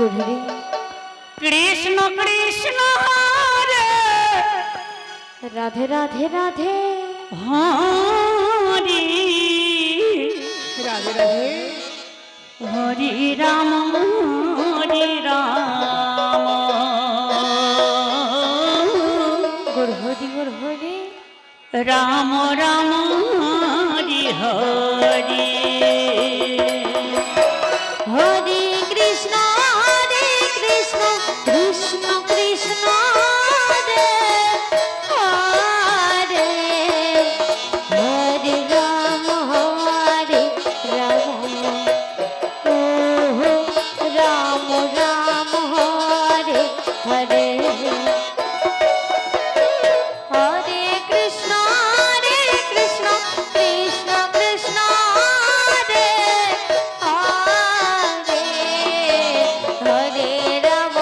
गुरुरी Krishna Krishna हरे Radhe Radhe Radhe Hari Radhe Radhe Hari Ram गुरुहरि गुरुहरि Ram Ram Hari Hari हरे Krishna Krishna Krishna Hare Hare Hare Ram ओह Ram Ram Hare Hare Hare Krishna Krishna Krishna Hare Hare Hare Ram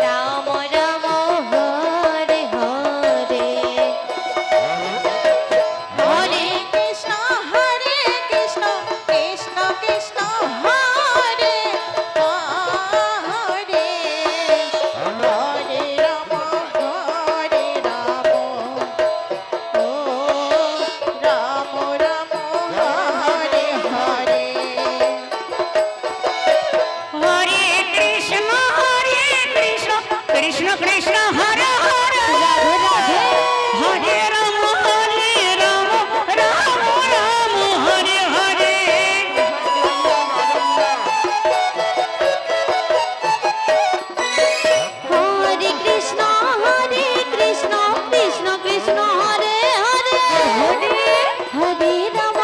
Ram Ram Hare Hare Hare Krishna Krishna Krishna Hare Hare Hare Ram ओ Ram Ram Hare Hare Hare Krishna Krishna Krishna Hare Hare Radhe Radhe हरे Ram Ram Ram Hare Hare Hare Krishna Krishna Krishna Hare Hare Hare Ram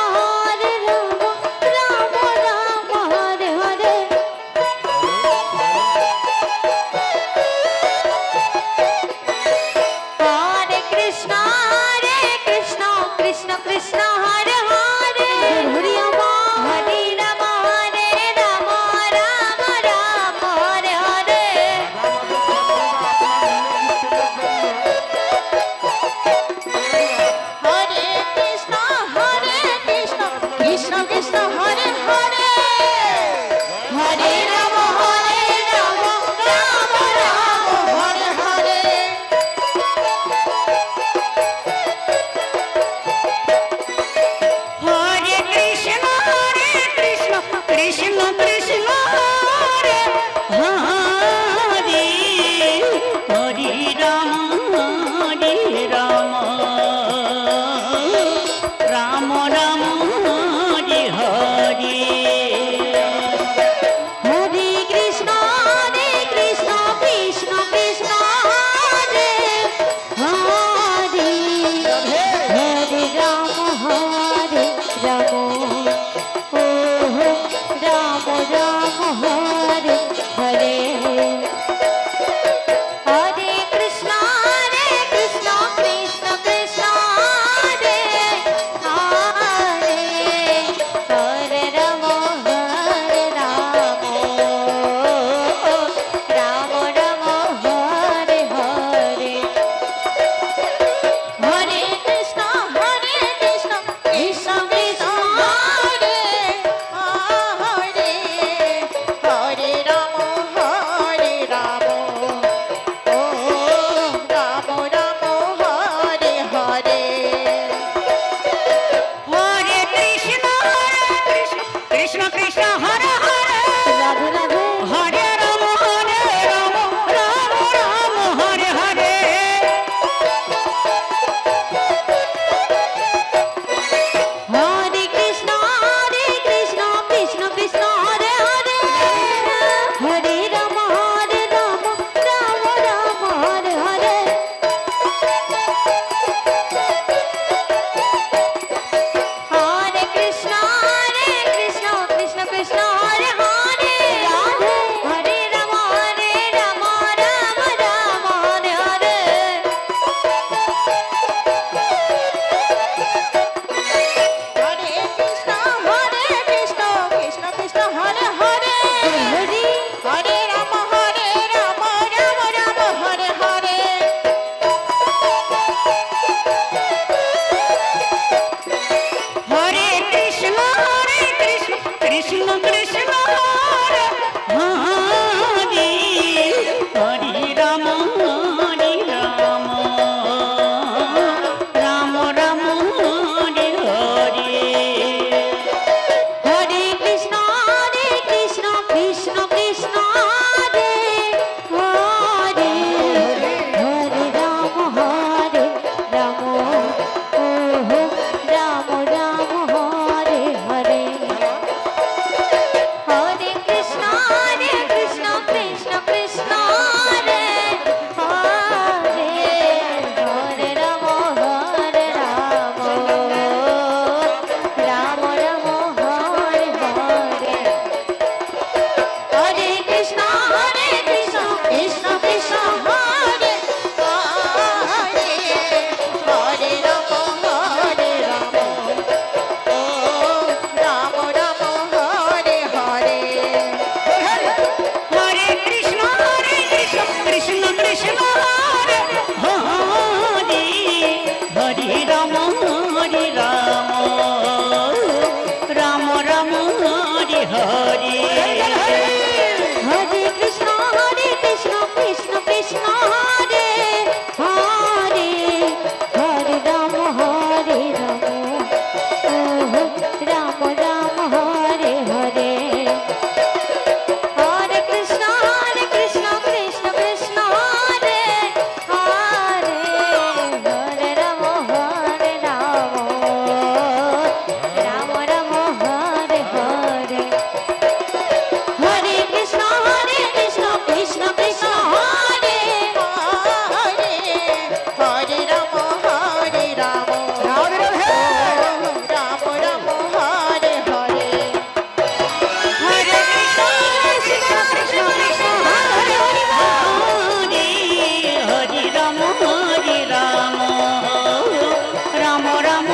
Ram Ram Hare Hare Hare Krishna Krishna Krishna Hare Hare Hare Ram Ram Ram Hare Hare Hare Krishna Krishna Krishna Hare Hare Hare Ram Ram Ram Hare Hare Hare Krishna Krishna Krishna Hare Hare Hare Ram Ram Ram Hare Hare Hare Krishna Krishna Krishna Hare Hare Hare Ram ओह Ram Hari Ram Ram Ram Hari Hari হরে Krishna Krishna Krishna Hare Hare Hare Ram Ram Ram Hare Hare Hare Krishna Krishna Krishna Hare Hare Hare Ram Ram Ram Hare Hare Hare Krishna Krishna Krishna Hare Hare Hare Ram Ram Ram Ram Hare Hare Hare Krishna Krishna Krishna Hare Hare Hari Hari Ram Ram Ram